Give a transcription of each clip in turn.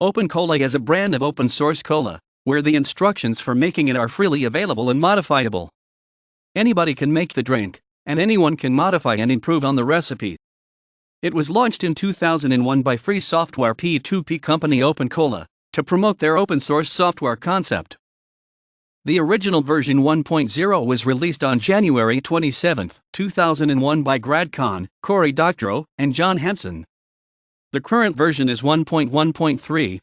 Opencola is a brand of open source cola, where the instructions for making it are freely available and modifiable. Anybody can make the drink, and anyone can modify and improve on the recipe. It was launched in 2001 by free software P2P company Opencola to promote their open source software concept. The original version 1.0 was released on January 27, 2001 by Gradcon, Cory Doctorow, and John Hansen. The current version is 1.1.3.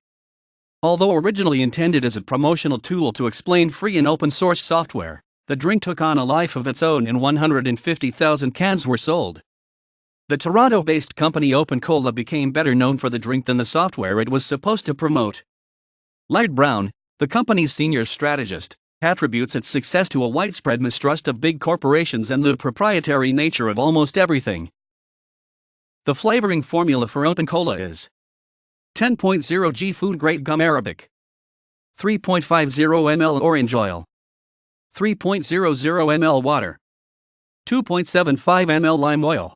Although originally intended as a promotional tool to explain free and open source software, the drink took on a life of its own and 150,000 cans were sold. The Toronto-based company Opencola became better known for the drink than the software it was supposed to promote. Laird Brown, the company's senior strategist, attributes its success to a widespread mistrust of big corporations and the proprietary nature of almost everything. The flavoring formula for Opencola is 10.0 g food-grade gum arabic, 3.50 ml orange oil, 3.00 ml water, 2.75 ml lime oil,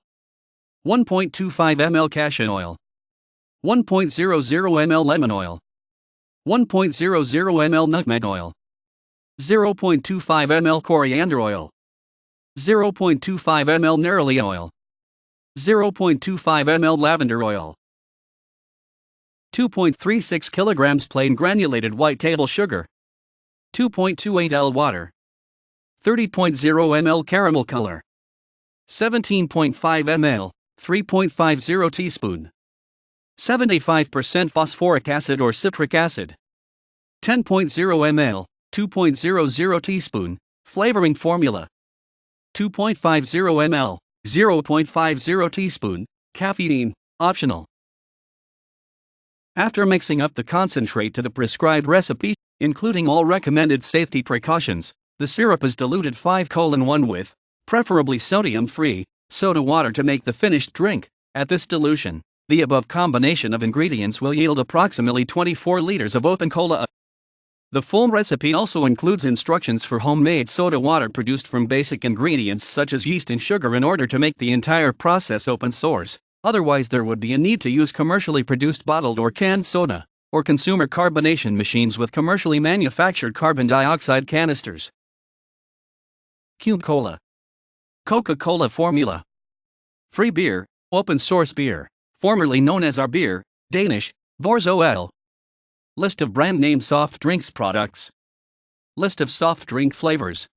1.25 ml cashew oil, 1.00 ml lemon oil, 1.00 ml nutmeg oil, 0.25 ml coriander oil, 0.25 ml neroli oil, 0.25 ml lavender oil, 2.36 kilograms plain granulated white table sugar, 2.28 L water, 30.0 ml caramel color, 17.5 ml, 3.50 teaspoon, 75% phosphoric acid or citric acid, 10.0 ml, 2.00 teaspoon, flavoring formula, 2.50 ml, 0.50 teaspoon, caffeine, optional. After mixing up the concentrate to the prescribed recipe, including all recommended safety precautions, the syrup is diluted 5:1 with, preferably sodium-free, soda water to make the finished drink. At this dilution, the above combination of ingredients will yield approximately 24 liters of Opencola. The full recipe also includes instructions for homemade soda water produced from basic ingredients such as yeast and sugar in order to make the entire process open source. Otherwise, there would be a need to use commercially produced bottled or canned soda, or consumer carbonation machines with commercially manufactured carbon dioxide canisters. Cola. Coca-Cola formula. Free beer, open source beer, formerly known as our beer, Danish, Vores OL. List of brand name soft drinks products. List of soft drink flavors.